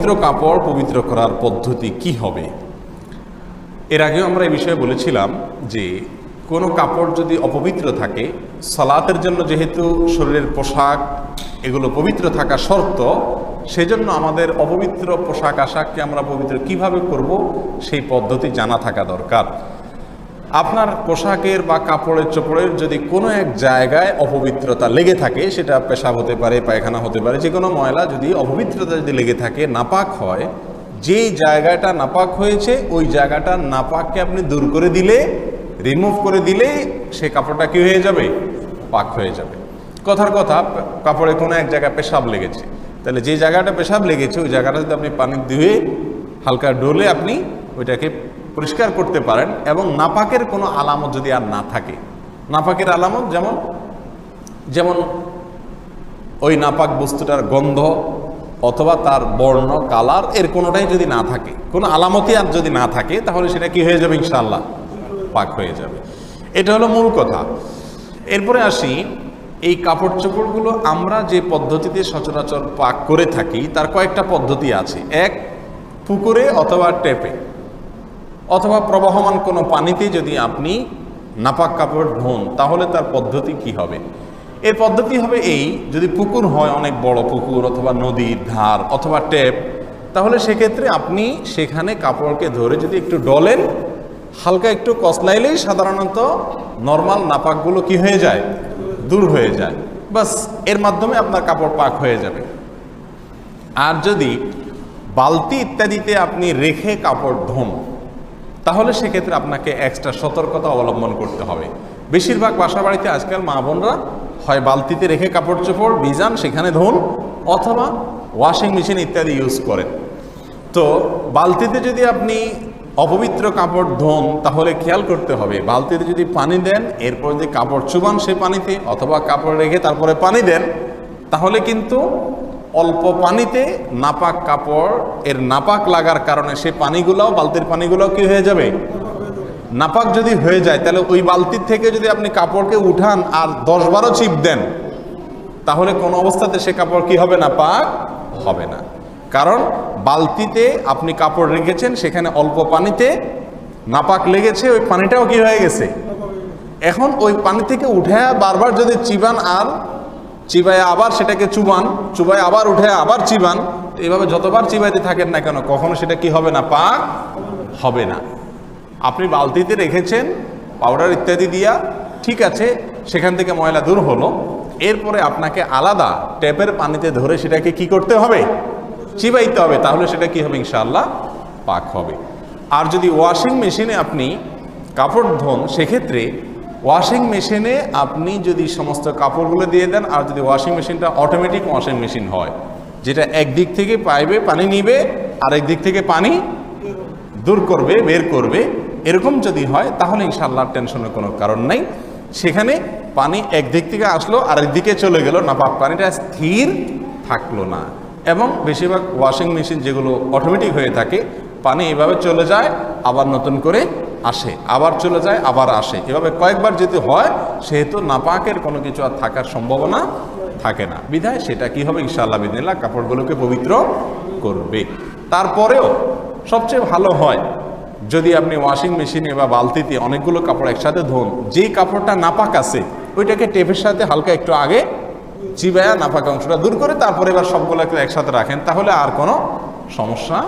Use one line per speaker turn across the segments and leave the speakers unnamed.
পবিত্র কাপড় পবিত্র করার পদ্ধতি কি হবে? এর আগেও আমরা এই বিষয়ে বলেছিলাম যে কোনো কাপড় যদি অপবিত্র থাকে, সালাতের জন্য যেহেতু শরীরের পোশাক এগুলো পবিত্র থাকা শর্ত, সেজন্য আমাদের অপবিত্র পোশাক আশাককে আমরা পবিত্র কিভাবে করব সেই পদ্ধতি জানা থাকা দরকার। আপনার পোশাকের বা কাপড়ের চোপড়ের যদি কোনো এক জায়গায় অপবিত্রতা লেগে থাকে, সেটা পেশাব হতে পারে, পায়খানা হতে পারে, যে কোনো ময়লা যদি অপবিত্রতা যদি লেগে থাকে, নাপাক হয়, যেই জায়গাটা নাপাক হয়েছে ওই জায়গাটা নাপাককে আপনি দূর করে দিলে, রিমুভ করে দিলে সে কাপড়টা কি হয়ে যাবে? পাক হয়ে যাবে। কথার কথা, কাপড়ে কোনো এক জায়গায় পেশাব লেগেছে, তাহলে যে জায়গাটা পেশাব লেগেছে ওই জায়গাটা যদি আপনি পানি ধুয়ে হালকা ডোলে আপনি ওইটাকে পরিষ্কার করতে পারেন, এবং নাপাকের কোনো আলামত যদি আর না থাকে, নাপাকের আলামত যেমন ওই নাপাক বস্তুটার গন্ধ অথবা তার বর্ণ কালার এর কোনোটাই যদি না থাকে, কোনো আলামতই আর যদি না থাকে, তাহলে সেটা কি হয়ে যাবে? ইনশাআল্লাহ পাক হয়ে যাবে। এটা হলো মূল কথা। এরপরে আসি, এই কাপড় চোপড়গুলো আমরা যে পদ্ধতিতে সচরাচর পাক করে থাকি তার কয়েকটা পদ্ধতি আছে। এক, পুকুরে অথবা টেপে অথবা প্রবহমান কোনো পানিতে যদি আপনি নাপাক কাপড় ধোন, তাহলে তার পদ্ধতি কি হবে? এর পদ্ধতি হবে এই, যদি পুকুর হয়, অনেক বড় পুকুর অথবা নদীর ধার অথবা ট্যাপ, তাহলে সেক্ষেত্রে আপনি সেখানে কাপড়কে ধরে যদি একটু ডলেন, হালকা একটু কসলাইলেই সাধারণত নর্মাল নাপাকগুলো কি হয়ে যায়? দূর হয়ে যায়। বাস, এর মাধ্যমে আপনার কাপড় পাক হয়ে যাবে। আর যদি বালতি ইত্যাদিতে আপনি রেখে কাপড় ধোন, তাহলে সেক্ষেত্রে আপনাকে এক্সট্রা সতর্কতা অবলম্বন করতে হবে। বেশিরভাগ বাসা বাড়িতে আজকাল মা বোনরা হয় বালতিতে রেখে কাপড় চোপড় ভিজান, সেখানে ধোন, অথবা ওয়াশিং মেশিন ইত্যাদি ইউজ করেন। তো বালতিতে যদি আপনি অপবিত্র কাপড় ধোন, তাহলে খেয়াল করতে হবে বালতিতে যদি পানি দেন, এরপর যদি কাপড় চুবান সে পানিতে, অথবা কাপড় রেখে তারপরে পানি দেন, তাহলে কিন্তু অল্প পানিতে নাপাক কাপড় এর নাপাক লাগার কারণে সে পানিগুলোও, বালতির পানিগুলোও কি হয়ে যাবে? নাপাক যদি হয়ে যায়, তাহলে ওই বালতির থেকে যদি আপনি কাপড়কে উঠান আর 10-12 চিপ দেন, তাহলে কোনো অবস্থাতে সে কাপড় কি হবে না? পাক হবে না। কারণ বালতিতে আপনি কাপড় রেখেছেন, সেখানে অল্প পানিতে নাপাক লেগেছে, ওই পানিটাও কি হয়ে গেছে? এখন ওই পানি থেকে উঠে বারবার যদি চিবান, আর চিবায় আবার সেটাকে চুবান, চুবায় আবার উঠে আবার চিবান, এইভাবে যতবার চিবাইতে থাকেন না কেন, কখনো সেটা কি হবে না? পাক হবে না। আপনি বালতিতে রেখেছেন পাউডার ইত্যাদি দিয়া, ঠিক আছে, সেখান থেকে ময়লা দূর হলো, এরপরে আপনাকে আলাদা ট্যাপের পানিতে ধরে সেটাকে কি করতে হবে? চিবাইতে হবে, তাহলে সেটা কি হবে? ইনশাআল্লাহ পাক হবে। আর যদি ওয়াশিং মেশিনে আপনি কাপড় ধোন, সেক্ষেত্রে ওয়াশিং মেশিনে আপনি যদি সমস্ত কাপড়গুলো দিয়ে দেন, আর যদি ওয়াশিং মেশিনটা অটোমেটিক ওয়াশিং মেশিন হয়, যেটা একদিক থেকে পাইবে পানি নিবে, আর একদিক থেকে পানি দূর করবে, বের করবে, এরকম যদি হয়, তাহলে ইনশাআল্লাহ টেনশনের কোনো কারণ নাই। সেখানে পানি একদিক থেকে আসলো আর একদিকে চলে গেল, নাপাক পানিটা স্থির থাকলো না। এবং বেশিরভাগ ওয়াশিং মেশিন যেগুলো অটোমেটিক হয়ে থাকে, পানি এভাবে চলে যায়, আবার নতুন করে আসে, আবার চলে যায়, আবার আসে, এভাবে কয়েকবার যদি হয়, সেহেতু নাপাকের কোনো কিছু আর থাকার সম্ভাবনা থাকে না। বিধায় সেটা কি হবে? ইনশাআল্লাহ বিদিনিল্লাহ কাপড়গুলোকে পবিত্র করবে। তারপরেও সবচেয়ে ভালো হয় যদি আপনি ওয়াশিং মেশিনে বা বালতিতে অনেকগুলো কাপড় একসাথে ধোন, যেই কাপড়টা নাপাক আছে ওইটাকে টেপের সাথে হালকা একটু আগে চিবায়া নাপাক অংশটা দূর করে তারপরে এবার সবগুলোকে একসাথে রাখেন, তাহলে আর কোনো সমস্যা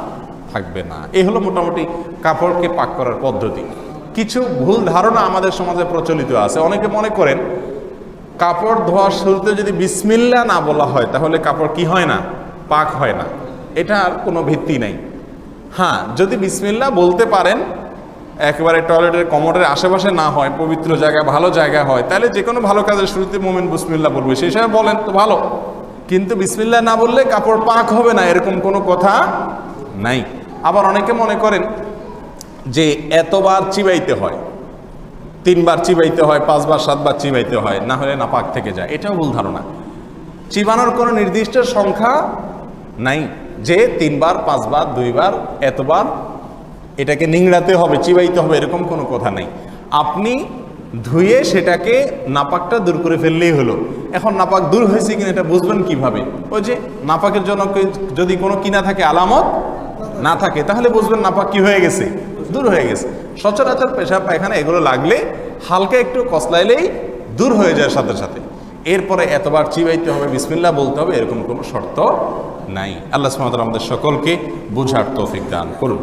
থাকবে না। এই হলো মোটামুটি কাপড়কে পাক করার পদ্ধতি। কিছু ভুল ধারণা আমাদের সমাজে প্রচলিত আছে। অনেকে মনে করেন কাপড় ধোয়ার শুরুতে যদি বিসমিল্লাহ না বলা হয়, তাহলে কাপড় কি হয় না? পাক হয় না। এটার কোনো ভিত্তি নাই। হ্যাঁ, যদি বিসমিল্লাহ বলতে পারেন, একেবারে টয়লেটের কমোডের আশেপাশে না হয়, পবিত্র জায়গায়, ভালো জায়গায় হয়, তাহলে যে কোনো ভালো কাজের শুরুতে মুমিন বিসমিল্লাহ বলবে, সেই হিসাবে বলেন তো ভালো। কিন্তু বিসমিল্লাহ না বললে কাপড় পাক হবে না, এরকম কোনো কথা নাই। আবার অনেকে মনে করেন যে এতবার চিবাইতে হয়, 3 বার চিবাইতে হয়, 5 বার 7 বার চিবাইতে হয়, না হলে নাপাক থেকে যায়। এটাও ভুল ধারণা। চিবানোর কোনো নির্দিষ্ট সংখ্যা নাই যে 3 বার, 5 বার, 2 বার, এতবার এটাকে নিংড়াতে হবে, চিবাইতে হবে, এরকম কোনো কথা নেই। আপনি ধুয়ে সেটাকে নাপাকটা দূর করে ফেললেই হলো। এখন নাপাক দূর হয়েছে কিনা এটা বুঝবেন কিভাবে? ওই যে নাপাকের জন্য যদি কোনো কিনা থাকে, আলামত না থাকে, তাহলে বুঝবেন নাপাক কি হয়ে গেছে, দূর হয়ে গেছে। সচরাচর পেশাব পায়খানা এগুলো লাগলে হালকা একটু কসলাইলেই দূর হয়ে যায় সাথে সাথে। এরপরে এতবার চিবাইতে হবে, বিসমিল্লাহ বলতে হবে, এরকম কোনো শর্ত নাই। আল্লাহ সুবহানাহু ওয়া তাআলা আমাদের সকলকে বুঝার তৌফিক দান করুন।